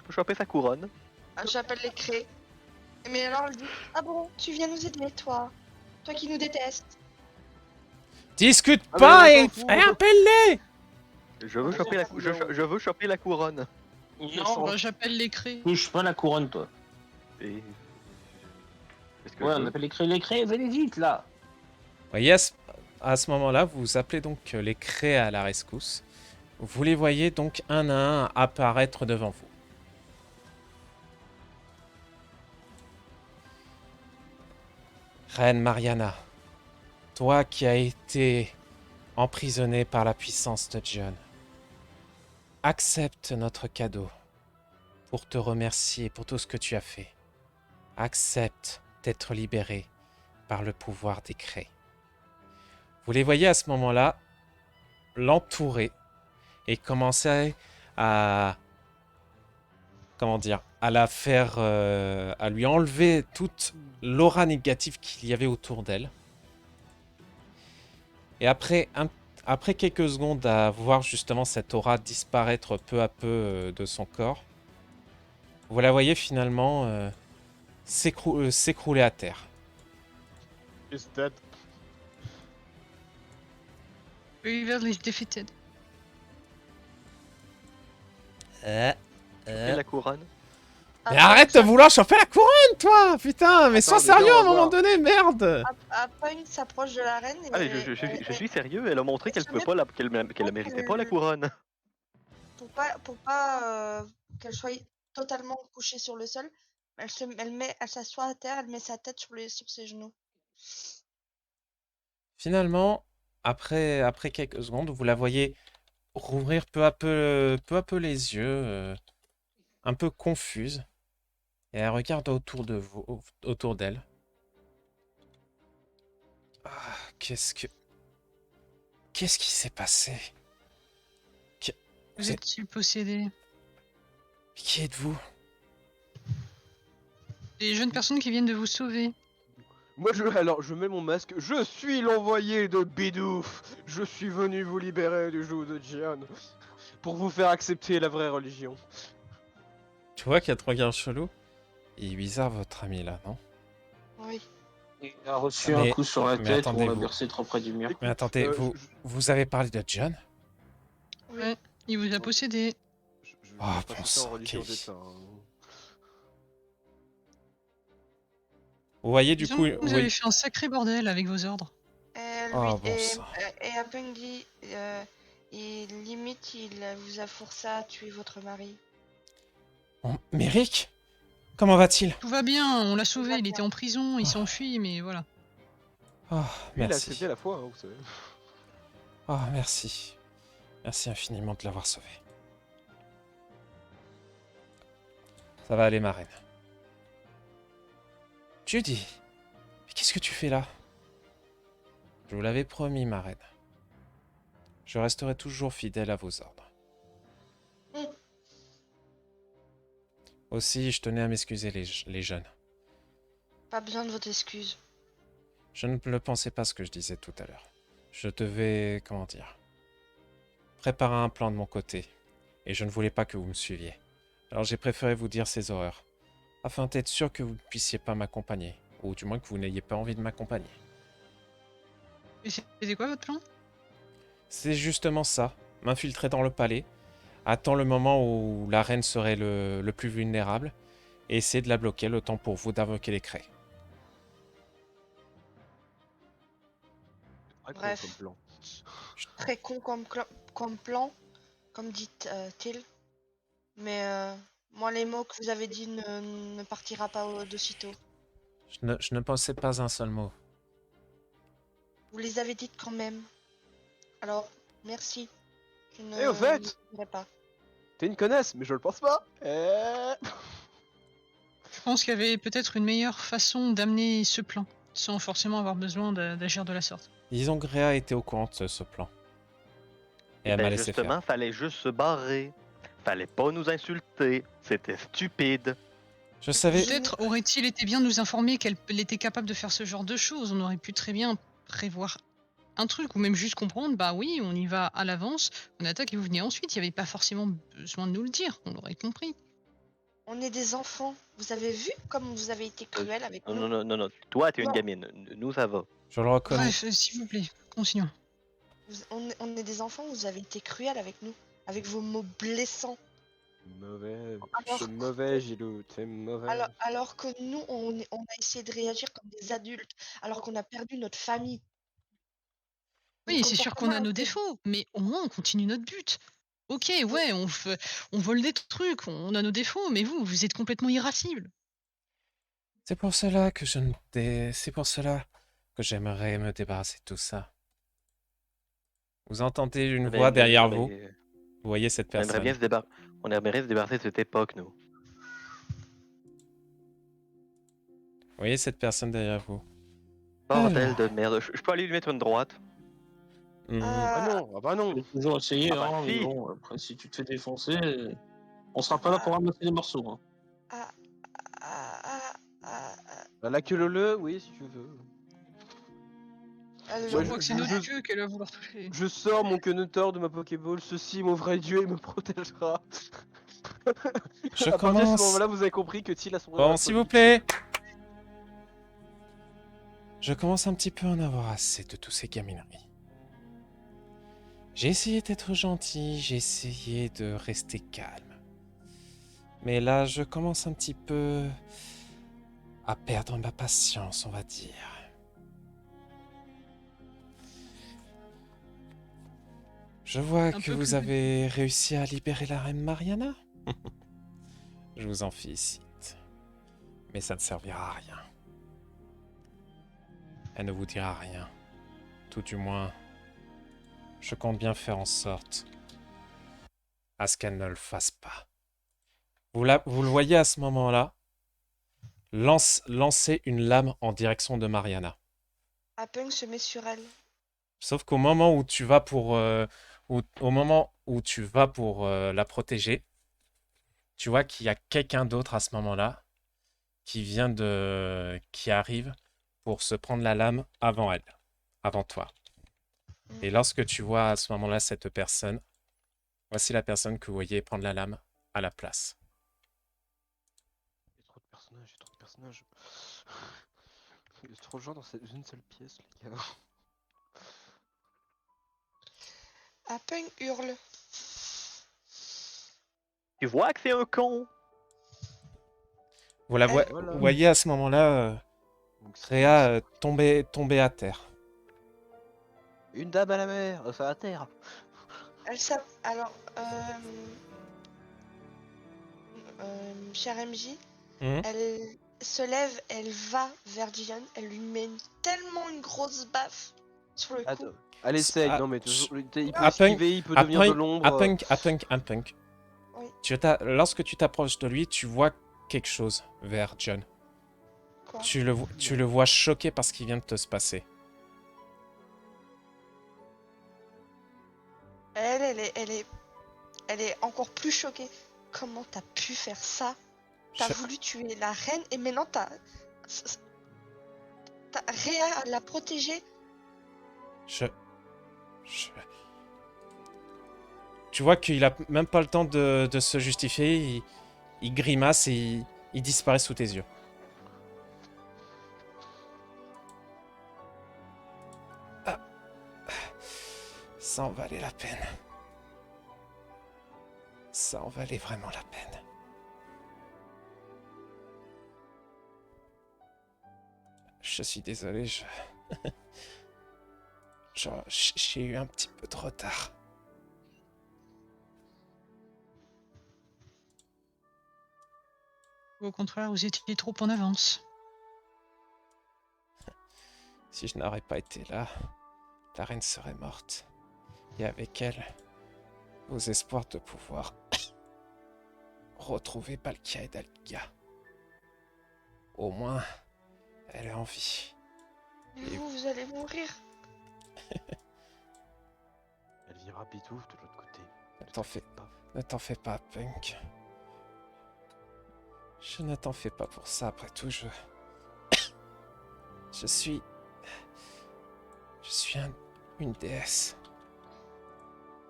peux choper sa couronne. J'appelle les craies. Mais alors elle dit ah bon, tu viens nous aider toi. Toi qui nous détestes. Discute Ah, pas mais et on s'en fout. appelle-les. Je veux choper je veux choper la couronne. Non, Bah, j'appelle les craies. touche pas la couronne, toi. Et... Est-ce que Ouais, je on peux? appelle les craies, venez vite, là. Voyez, à ce moment-là, vous appelez donc les craies à la rescousse. Vous les voyez donc un à un apparaître devant vous. Reine Mariana, toi qui as été emprisonnée par la puissance de John, accepte notre cadeau pour te remercier pour tout ce que tu as fait. Accepte d'être libérée par le pouvoir des craies. Vous les voyez à ce moment-là l'entourer et commencer à à la faire, à lui enlever toute l'aura négative qu'il y avait autour d'elle. Et après quelques secondes à voir justement cette aura disparaître peu à peu de son corps, vous la voyez finalement s'écrouler à terre. Is dead. Waverly is defeated. Et la couronne. Mais arrête de vouloir choper la couronne, toi! Putain, mais sois Attends, déjà, sérieux on à va un moment voir. donné, merde! Punk s'approche de la reine et, Allez, je suis sérieux, elle a montré qu'elle pouvait pas qu'elle la méritait pas la couronne. pour pas qu'elle soit totalement couchée sur le sol, elle s'assoit à terre, elle met sa tête sur ses genoux. Finalement, après quelques secondes, vous la voyez rouvrir peu à peu les yeux, un peu confuse, et elle regarde autour d'elle. Ah, qu'est-ce qui s'est passé? Vous êtes-il possédé? Qui êtes-vous? Des jeunes personnes qui viennent de vous sauver. Moi, je mets mon masque. Je suis l'envoyé de Bidouf. Je suis venu vous libérer du joug de Jian. Pour vous faire accepter la vraie religion. Tu vois qu'il y a trois regards chelous? Il est bizarre votre ami là, non? Oui. Il a reçu Mais- un coup sur la mais tête, attendez, on l'a vous- bercé trop près du mur. Mais attendez, vous avez parlé de John? Oui. Ouais. Il vous a possédé. Je Oh, vais pas bon sauter sang, en religion ok. d'État. Hein. Vous voyez du Disons coup... que vous avez fait un sacré bordel avec vos ordres. Oh, bon sang. Et Punk dit et limite il vous a forcé à tuer votre mari. Bon, Merrick? Comment va-t-il? Tout va bien, on l'a sauvé, va il bien. était en prison, il s'est enfui, mais voilà. Oh, Lui, il a merci. accepté la foi, hein, vous savez. Oh, merci. Merci infiniment de l'avoir sauvé. Ça va aller, ma reine. Judy, mais qu'est-ce que tu fais là? Je vous l'avais promis, ma reine. Je resterai toujours fidèle à vos ordres. Mm. Aussi, je tenais à m'excuser les jeunes. Pas besoin de votre excuse. Je ne le pensais pas ce que je disais tout à l'heure. Je devais, comment dire, préparer un plan de mon côté. Et je ne voulais pas que vous me suiviez. Alors j'ai préféré vous dire ces horreurs. Afin d'être sûr que vous ne puissiez pas m'accompagner. Ou du moins que vous n'ayez pas envie de m'accompagner. Et c'était quoi votre plan? C'est justement ça. M'infiltrer dans le palais. Attendre le moment où la reine serait le plus vulnérable. Et essayer de la bloquer le temps pour vous d'invoquer les craies. Très con Bref. comme plan. Très con comme plan, comme dit Till. Mais moi les mots que vous avez dit ne partira pas d'aussitôt. Je ne pensais pas un seul mot. Vous les avez dites quand même. Alors, merci. Je ne Et au fait, le dirai pas. t'es une connasse, mais je le pense pas. Je pense qu'il y avait peut-être une meilleure façon d'amener ce plan, sans forcément avoir besoin d'agir de la sorte. Disons que Rhea était au courant de ce plan. Et elle m'a laissé justement, faire. fallait juste se barrer. Fallait pas nous insulter. C'était stupide. Je savais... Peut-être aurait-il été bien de nous informer qu'elle était capable de faire ce genre de choses. On aurait pu très bien prévoir un truc, ou même juste comprendre, bah oui, on y va à l'avance, on attaque et vous venez ensuite. Il n'y avait pas forcément besoin de nous le dire, on l'aurait compris. On est des enfants. Vous avez vu comme vous avez été cruel avec Non, nous? non, non, non, non. Toi, t'es une Non. gamine. Nous, ça va. Je le reconnais. Bref, s'il vous plaît, continuons. On est des enfants, vous avez été cruel avec nous. Avec vos mots blessants. Mauvais. Alors C'est que- mauvais, Gilou. C'est mauvais. Alors que nous, on a essayé de réagir comme des adultes. Alors qu'on a perdu notre famille. Oui, Notre c'est sûr qu'on comportement a a nos été- défauts, mais au moins on continue notre but. Ok, ouais, on vole des trucs, on a nos défauts, mais vous êtes complètement irascible. C'est pour cela que je ne c'est pour cela que j'aimerais me débarrasser de tout ça. Vous entendez une voix derrière vous. Vous voyez cette On aimerait personne. bien on aimerait se débarrasser de cette époque, nous. Vous voyez cette personne derrière vous. Bordel Alors. de merde. Je peux aller lui mettre une droite. Hmm. Ah bah non. Je vais toujours essayer, Ah bah hein, mais si. bon, après, si tu te fais défoncer, on sera pas là pour ramasser les morceaux. Hein. Ah, ah, ah, ah, Bah, la queue le, oui, si tu veux. ah, Je Moi, crois que c'est notre queue qu'elle va vouloir toucher. Je sors mon Quenetor de ma Pokéball. Ceci, mon vrai dieu, il me protégera. Je À partir de ce commence. moment-là, vous avez compris que Till a son. Bon, s'il vous plaît. Je commence un petit peu à en avoir assez de tous ces gamineries. J'ai essayé d'être gentil, j'ai essayé de rester calme. Mais là, je commence un petit peu à perdre ma patience, on va dire. Je vois que peu vous plus. avez réussi à libérer la reine Mariana. Je vous en félicite. Mais ça ne servira à rien. Elle ne vous dira rien. Tout du moins, je compte bien faire en sorte à ce qu'elle ne le fasse pas. Vous le voyez à ce moment-là, lancer une lame en direction de Mariana. Punk se met sur elle. Sauf qu'au moment où tu vas pour, au moment où tu vas pour la protéger, tu vois qu'il y a quelqu'un d'autre à ce moment-là qui arrive pour se prendre la lame avant elle, avant toi. Et lorsque tu vois à ce moment-là cette personne, voici la personne que vous voyez prendre la lame à la place. Il y a trop de personnages, il y a trop de personnages. Il y a trop de gens dans une seule pièce, les gars. Punk hurle. Tu vois que c'est un con. Vous la Elle- Voilà. vous voyez à ce moment-là Donc, c'est- Réa tomber à terre. Une dame à la mer, ça va à terre. Elle s'app- Alors, cher MJ, Mhm. elle se lève, elle va vers Diane, elle lui met tellement une grosse baffe sur le cou. Attends, elle essaye, Ah, non mais il peut à esquiver, il peut devenir de l'ombre. À Punk. Oui. Lorsque tu t'approches de lui, tu vois quelque chose vers John. Quoi? Tu le vois choqué par ce qui vient de se passer. Elle est encore plus choquée. Comment t'as pu faire ça? T'as Je- voulu tuer la reine et maintenant t'as Réa l'a protégée. je- Tu vois qu'il a même pas le temps de se justifier. Il grimace et il disparaît sous tes yeux. Ah. Ça en valait la peine. Ça en valait vraiment la peine. Je suis désolé, j'ai eu un petit peu de retard. Au contraire, vous étiez trop en avance. Si je n'aurais pas été là, la reine serait morte. Et avec elle, vos espoirs de pouvoir retrouver Palkia et Dalga. Au moins, elle est en vie. Mais Et- vous allez mourir. Elle vira Bitouf de l'autre côté. Ne t'en fais pas, Punk. Je ne t'en fais pas pour ça, après tout, je suis une déesse.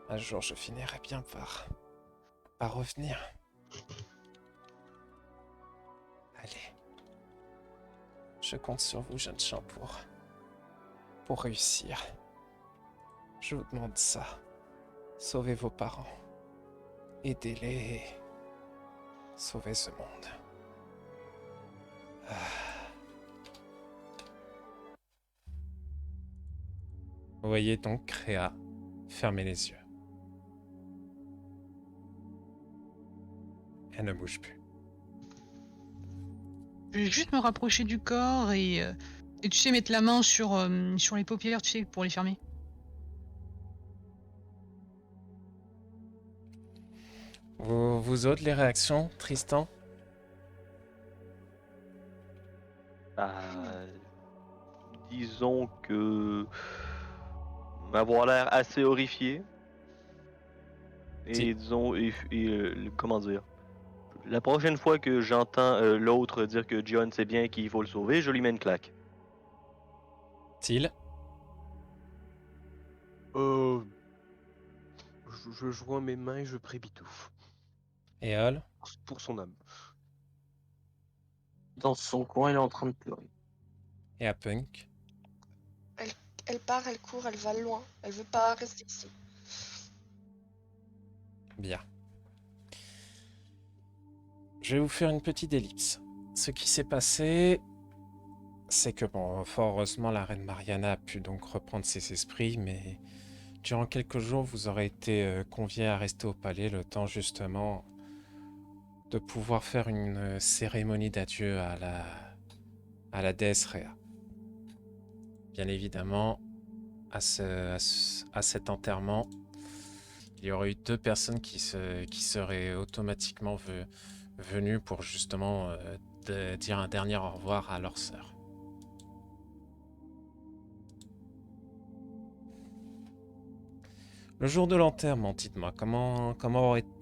Un jour, je finirai bien par revenir. Allez. Je compte sur vous, jeunes gens, pour réussir. Je vous demande ça. Sauvez vos parents. Aidez-les. Sauvez ce monde. Vous voyez donc Créa fermer les yeux. Elle ne bouge plus. Je vais juste me rapprocher du corps et tu sais, mettre la main sur les paupières, tu sais, pour les fermer. Vous autres, les réactions, Tristan? Disons que m'avoir l'air assez horrifié. Si. Et disons, comment dire, la prochaine fois que j'entends l'autre dire que John sait bien qu'il faut le sauver, je lui mets une claque. Til? Je joins mes mains et je prie Bitouf. Et Hall? Pour son âme. Dans son coin, il est en train de pleurer. Et à Punk? Elle part, elle court, elle va loin. Elle veut pas rester ici. Bien. Je vais vous faire une petite ellipse. Ce qui s'est passé, c'est que, bon, fort heureusement, la reine Mariana a pu donc reprendre ses esprits, mais durant quelques jours, vous aurez été conviés à rester au palais le temps, justement, de pouvoir faire une cérémonie d'adieu à la déesse Rhea. Bien évidemment, à cet enterrement, il y aurait eu 2 personnes qui seraient automatiquement venues pour justement dire un dernier au revoir à leur sœur. Le jour de l'enterrement, dites-moi, comment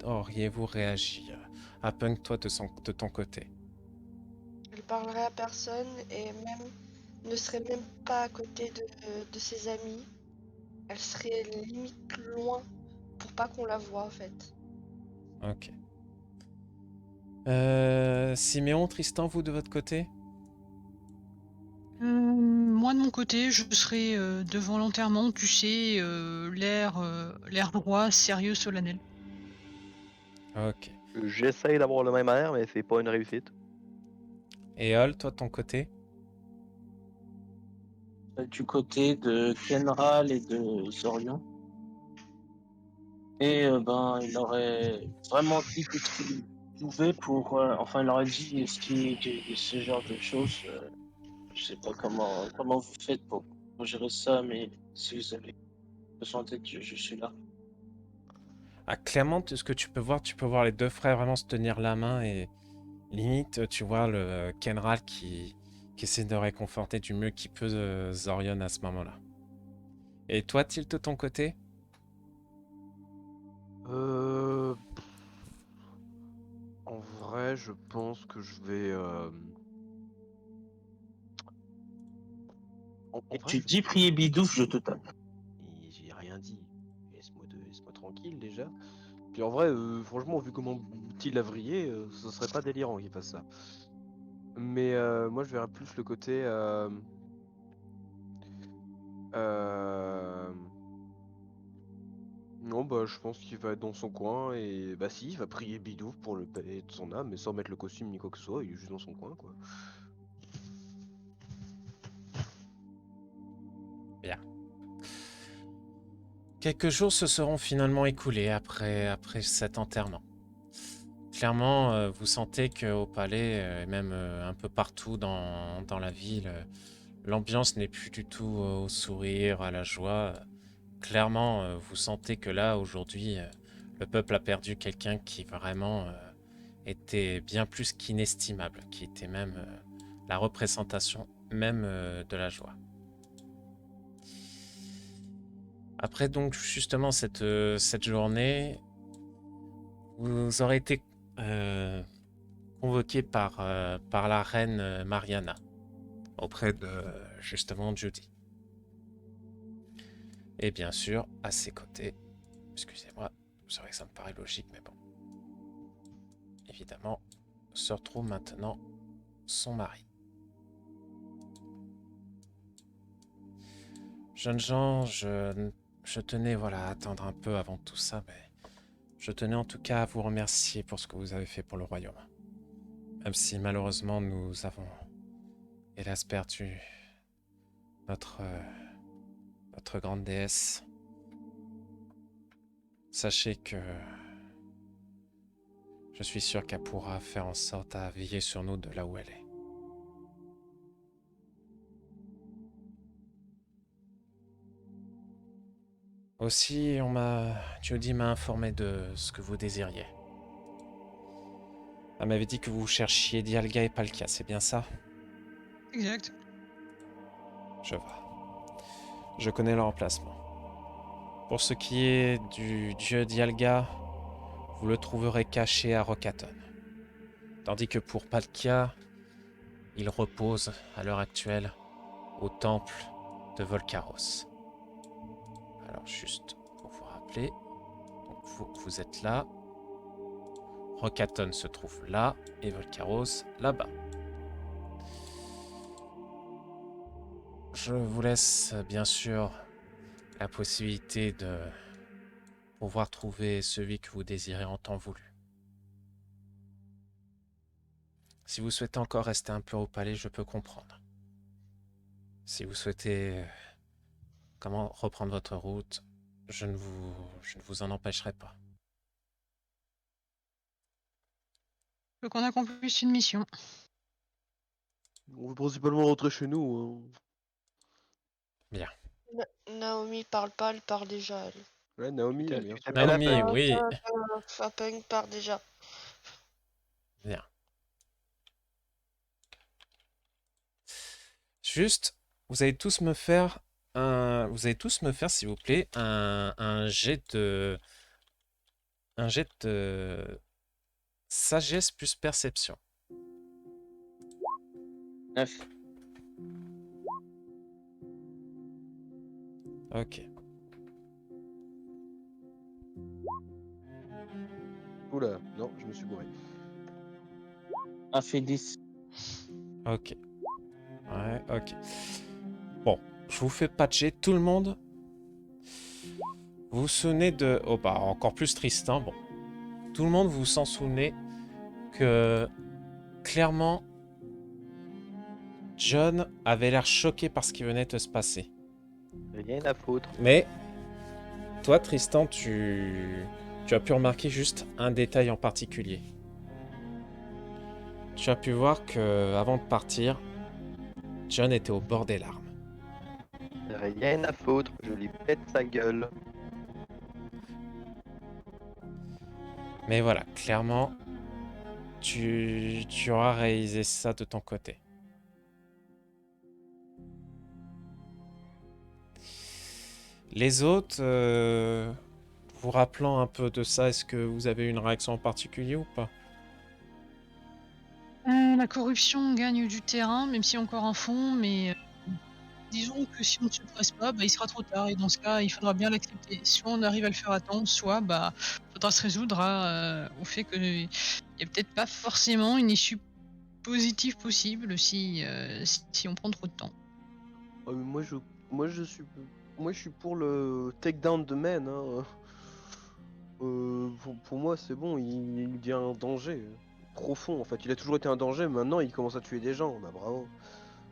auriez-vous réagi? À Punk, toi, de ton côté. Elle parlerait à personne et même ne serait même pas à côté de ses amis. Elle serait limite loin pour pas qu'on la voie en fait. Ok. Siméon, Tristan, vous de votre côté? Moi de mon côté, je serai devant l'enterrement, tu sais, l'air droit, sérieux, solennel. Ok. J'essaye d'avoir le même air, mais c'est pas une réussite. Et Hall, toi de ton côté? Du côté de Kenral et de Zorion. Et il aurait vraiment dit tout ce qu'il pouvait pour. Enfin, il aurait dit ce genre de choses. Je sais pas comment vous faites pour gérer ça, mais si vous avez besoin d'aide, je suis là. Ah, clairement, ce que tu peux voir les 2 frères vraiment se tenir la main et limite, tu vois le Kenral qui essaie de réconforter du mieux qu'il peut Zorion à ce moment-là. Et toi, Tilt, de ton côté? En vrai, je pense que je vais. En Et vrai, tu dis prier Bidouf, je te tape. j'ai rien dit. Laisse-moi tranquille déjà. Puis en vrai, franchement, vu comment il a vrillé, ce serait pas délirant qu'il fasse ça. Mais moi, je verrais plus le côté. Non, bah, je pense qu'il va être dans son coin et bah, si, il va prier Bidouf pour le paix de son âme, mais sans mettre le costume ni quoi que ce soit, il est juste dans son coin, quoi. Bien. Quelques jours se seront finalement écoulés après cet enterrement. Clairement, vous sentez qu'au palais, et même un peu partout dans la ville, l'ambiance n'est plus du tout au sourire, à la joie. Clairement, vous sentez que là, aujourd'hui, le peuple a perdu quelqu'un qui vraiment était bien plus qu'inestimable, qui était même la représentation même de la joie. Après donc justement cette journée, vous aurez été convoqué par la reine Mariana auprès de justement Judy. Et bien sûr, à ses côtés, excusez-moi, c'est vrai que ça me paraît logique, mais bon. Évidemment, se retrouve maintenant son mari. Jeunes gens, je tenais à attendre un peu avant tout ça, mais je tenais en tout cas à vous remercier pour ce que vous avez fait pour le royaume. Même si malheureusement nous avons hélas perdu notre grande déesse. Sachez que je suis sûr qu'elle pourra faire en sorte à veiller sur nous de là où elle est. Aussi, Judy m'a informé de ce que vous désiriez. Elle m'avait dit que vous cherchiez Dialga et Palkia, c'est bien ça? Exact. Je vois. Je connais leur emplacement. Pour ce qui est du dieu Dialga, vous le trouverez caché à Rocaton. Tandis que pour Palkia, il repose à l'heure actuelle au temple de Volcaros. Alors juste pour vous rappeler, donc vous êtes là, Rocaton se trouve là et Volcaros là-bas. Je vous laisse bien sûr la possibilité de pouvoir trouver celui que vous désirez en temps voulu. Si vous souhaitez encore rester un peu au palais, je peux comprendre. Si vous souhaitez reprendre votre route, je ne vous en empêcherai pas. Faut qu'on accomplisse une mission. On veut principalement rentrer chez nous. Bien. Naomi parle pas, elle parle déjà, elle. Ouais, Naomi, Tu bien sûr. t'appelles Naomi, Apple. oui. Fapeng part déjà. Bien. Juste, vous allez tous me faire, s'il vous plaît, un jet de sagesse plus perception. 9. Ok. Oula, non, je me suis gouré. A fait 10. Ok. Ouais, ok. Bon, je vous fais patcher tout le monde. Vous vous souvenez de... Oh bah, encore plus Tristan, bon. Tout le monde, vous s'en souvenez que... Clairement, John avait l'air choqué par ce qui venait de se passer. Rien à foutre. Mais, toi Tristan, tu as pu remarquer juste un détail en particulier. Tu as pu voir que avant de partir, John était au bord des larmes. Rien à foutre. Je lui pète sa gueule. Mais voilà, clairement, tu auras réalisé ça de ton côté. Les autres, vous rappelant un peu de ça, est-ce que vous avez une réaction en particulier ou pas? La corruption gagne du terrain, même si encore un fond, mais disons que si on ne se presse pas, il sera trop tard et dans ce cas, il faudra bien l'accepter. Soit on arrive à le faire à temps, soit faudra se résoudre au fait qu'il y a peut-être pas forcément une issue positive possible si on prend trop de temps. Mais moi, je suis pour le takedown de Men. Hein. Pour moi, c'est bon, il devient un danger profond. En fait, il a toujours été un danger, mais maintenant il commence à tuer des gens. Bah bravo.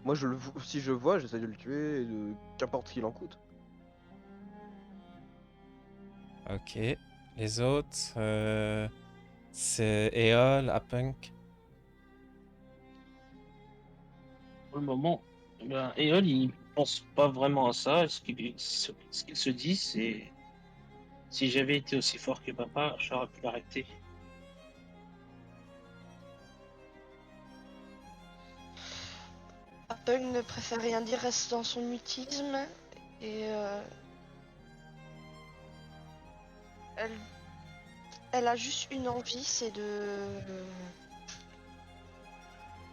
Moi, si je le vois, j'essaie de le tuer, qu'importe ce qu'il en coûte. Ok. Les autres, c'est Eol, Apunk. Pour le moment, Eol, il pense pas vraiment à ça. Ce qu'il se dit, c'est si j'avais été aussi fort que papa, j'aurais pu l'arrêter. Fapeng ne préfère rien dire, reste dans son mutisme. Et elle a juste une envie, c'est de...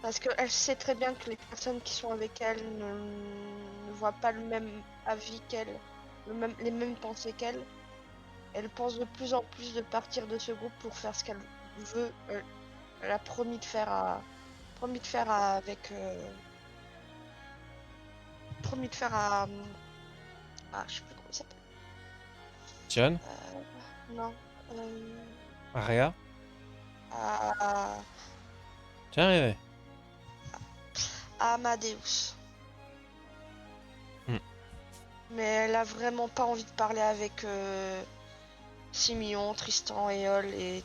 Parce qu'elle sait très bien que les personnes qui sont avec elle ne voient pas le même avis qu'elle, les mêmes pensées qu'elle. Elle pense de plus en plus de partir de ce groupe pour faire ce qu'elle veut. Elle a promis de faire promis de faire avec. Promis de faire à. Ah, je sais plus comment il s'appelle. John, Non. Aria, À tu es arrivé. Amadeus. Hmm. Mais elle a vraiment pas envie de parler avec Simeon, Tristan, Eol et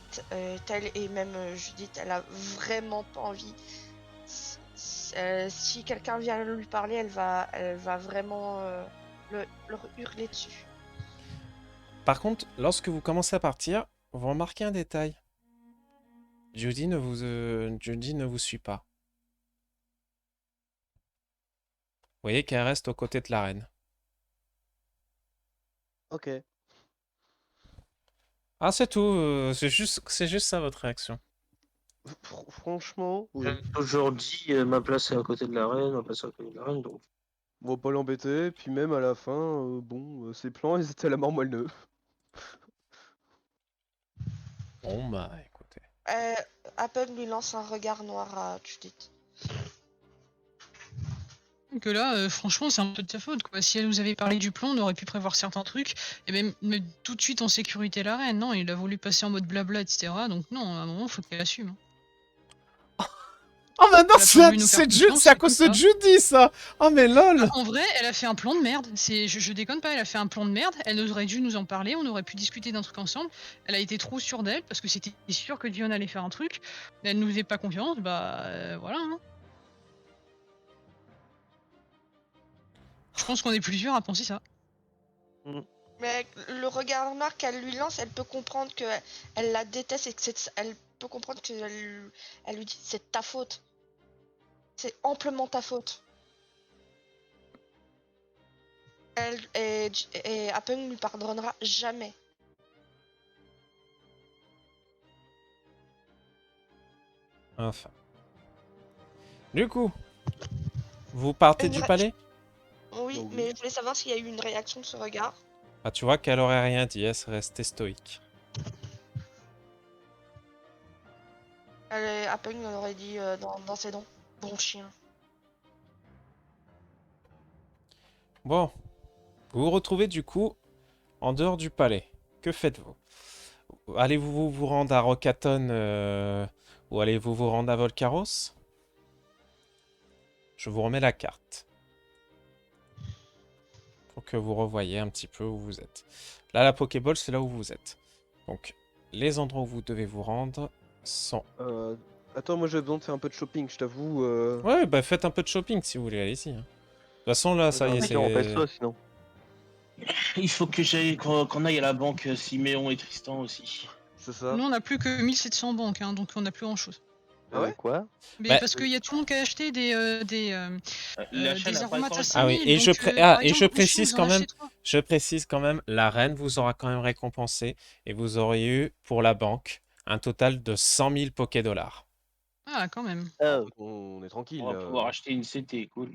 Tel et même Judith. Elle a vraiment pas envie. Si quelqu'un vient lui parler, elle va vraiment leur hurler dessus. Par contre, lorsque vous commencez à partir, vous remarquez un détail. Judy ne vous suit pas. Vous voyez qu'elle reste aux côtés de la reine. Ok. Ah, c'est tout. C'est juste ça votre réaction. Franchement, oui. J'ai toujours dit ma place est à côté de la reine, ma place est à côté de la reine, donc. On va pas l'embêter, puis même à la fin, bon, ses plans, ils étaient à la mort moelle-neuve. Bon, bah, écoutez. Apple lui lance un regard noir à Judith. Que là, franchement, c'est un peu de ta faute, quoi. Si elle nous avait parlé du plan, on aurait pu prévoir certains trucs, et même mettre tout de suite en sécurité la reine. Non, il a voulu passer en mode blabla, etc. Donc non, à un moment, faut qu'elle assume. Hein. Oh, bah non, Elle a pas voulu nous faire confiance, c'est à c'est cause comme de ça. Judy, ça. Oh, mais lol. En vrai, elle a fait un plan de merde. Je déconne pas, elle a fait un plan de merde. Elle aurait dû nous en parler, on aurait pu discuter d'un truc ensemble. Elle a été trop sûre d'elle parce que c'était sûr que Dion allait faire un truc. Elle nous faisait pas confiance, bah voilà. Hein. Je pense qu'on est plusieurs à penser ça. Mais le regard noir qu'elle lui lance, elle peut comprendre que elle la déteste et que elle peut comprendre que elle lui dit c'est ta faute. C'est amplement ta faute. Et Apple ne lui pardonnera jamais. Enfin. Du coup, vous partez Une du ré- palais? Oui, Oh oui. mais je voulais savoir s'il y a eu une réaction de ce regard. Ah, tu vois qu'elle aurait rien dit, elle serait restée stoïque. Apple nous aurait dit dans ses dents. Bon chien. Bon, vous vous retrouvez du coup en dehors du palais. Que faites-vous? Allez-vous vous rendre à Rocaton ou allez-vous vous rendre à Volcaros? Je vous remets la carte. Pour que vous revoyiez un petit peu où vous êtes. Là, la Pokéball, c'est là où vous êtes. Donc, les endroits où vous devez vous rendre sont... Attends, moi j'ai besoin de faire un peu de shopping, je t'avoue. Ouais, bah faites un peu de shopping si vous voulez, allez-y. Hein. De toute façon, là, ça y est, Si on fait c'est... ça, sinon. Il faut qu'on aille à la banque Siméon et Tristan aussi. C'est ça. Nous, on a plus que 1700 banques, hein, donc on a plus grand chose. Ah ouais Quoi? Mais Bah, parce qu'il y a tout le monde qui a acheté des L'achat n'a pas été aromatassémines. Ah oui, et donc, ah, par et exemple, je Rochon, précise ils en quand ont même, acheté 3. je précise quand même, la reine vous aura quand même récompensé et vous aurez eu pour la banque un total de 100 000 Pokédollars. Ah, quand même. On est tranquille. On va pouvoir acheter une CT, cool.